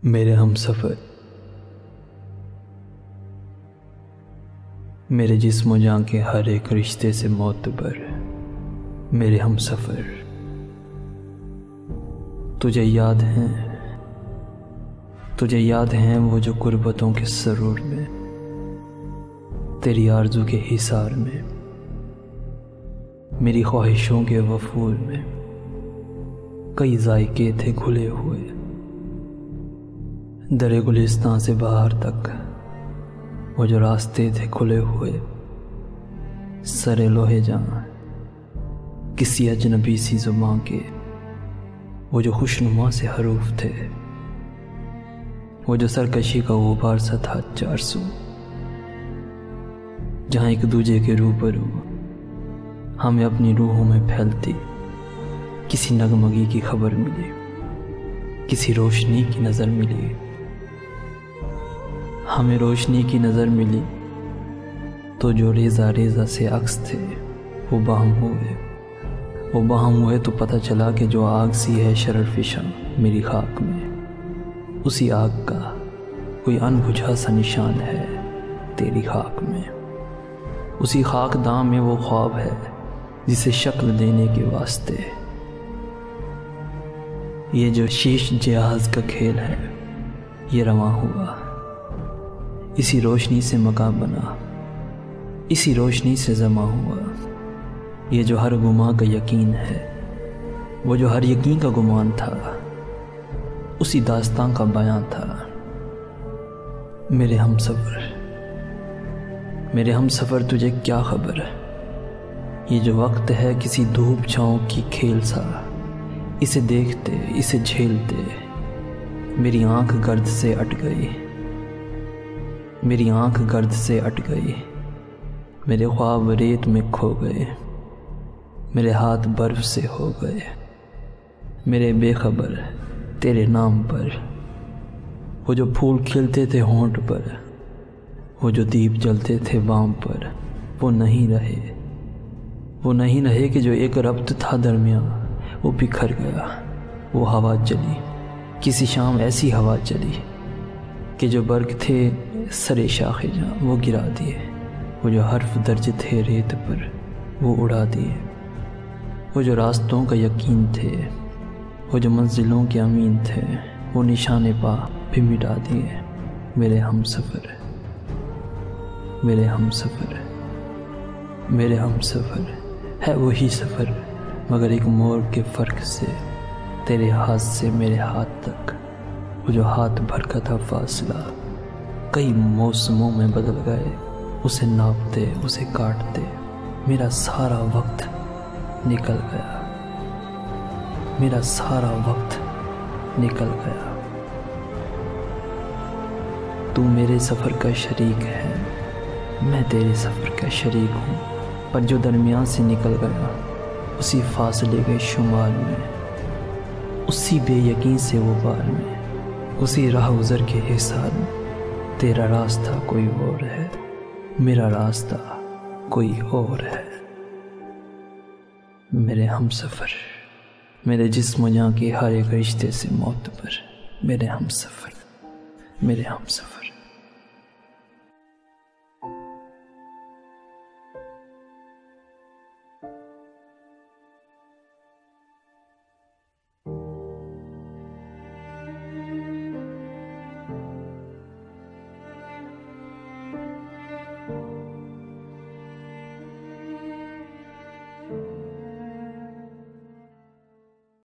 मेरे हमसफ़र, मेरे जिस्म जान के हर एक रिश्ते से मोतबर मेरे हमसफ़र। तुझे याद हैं वो जो गुर्बतों के सरूर में, तेरी आरज़ू के हिसार में, मेरी ख्वाहिशों के वफूर में कई जायके थे घुले हुए। दरे गुलिस्तां से बाहर तक वो जो रास्ते थे खुले हुए, सरे लोहे जान किसी अजनबी सी ज़ुबान के वो जो खुशनुमा से हरूफ थे, वो जो सरकशी का गुबार सा था 400, जहाँ एक दूजे के रूबरू हमें अपनी रूहों में फैलती किसी नगमगी की खबर मिली, किसी रोशनी की नज़र मिली। हमें रोशनी की नज़र मिली तो जो रेज़ा रेज़ा से अक्स थे वो बाहम हुए तो पता चला कि जो आग सी है शररफिशा मेरी खाक में, उसी आग का कोई अनबुझा सा निशान है तेरी खाक में। उसी खाक दाम में वो ख्वाब है जिसे शक्ल देने के वास्ते ये जो शीश जहाज का खेल है ये रवां हुआ। इसी रोशनी से मकान बना, इसी रोशनी से जमा हुआ। ये जो हर गुमा का यकीन है, वो जो हर यकीन का गुमान था, उसी दास्तां का बयां था। मेरे हमसफ़र तुझे क्या खबर है, ये जो वक्त है किसी धूप छाँव की खेल सा। इसे देखते, इसे झेलते मेरी आंख गर्द से अट गई, मेरी आंख गर्द से अट गई। मेरे ख्वाब रेत में खो गए, मेरे हाथ बर्फ से हो गए। मेरे बेखबर तेरे नाम पर वो जो फूल खिलते थे होंठ पर, वो जो दीप जलते थे बाम पर, वो नहीं रहे कि जो एक रब्त था दरमियाँ वो बिखर गया। वो हवा चली, किसी शाम ऐसी हवा चली कि जो बर्ग थे सरे शाखे जहाँ वो गिरा दिए। वो जो हर्फ दर्ज थे रेत पर वो उड़ा दिए। वो जो रास्तों का यकीन थे, वो जो मंजिलों के अमीन थे, वो निशाने पा भी मिटा दिए। मेरे हमसफ़र है वही सफ़र, मगर एक मोड़ के फ़र्क से तेरे हाथ से मेरे हाथ तक वो जो हाथ भर का था फासला कई मौसमों में बदल गए। उसे नापते, उसे काटते मेरा सारा वक्त निकल गया, मेरा सारा वक्त निकल गया। तू मेरे सफ़र का शरीक है, मैं तेरे सफ़र का शरीक हूँ, पर जो दरमियान से निकल गया उसी फासले के शुमार में, उसी बेयकीन से वो बार में, उसी राह गुज़र के हिसार में तेरा रास्ता कोई और है, मेरा रास्ता कोई और है। मेरे हमसफ़र, मेरे जिस्म जान के हर एक रिश्ते से मोतबर मेरे हमसफ़र।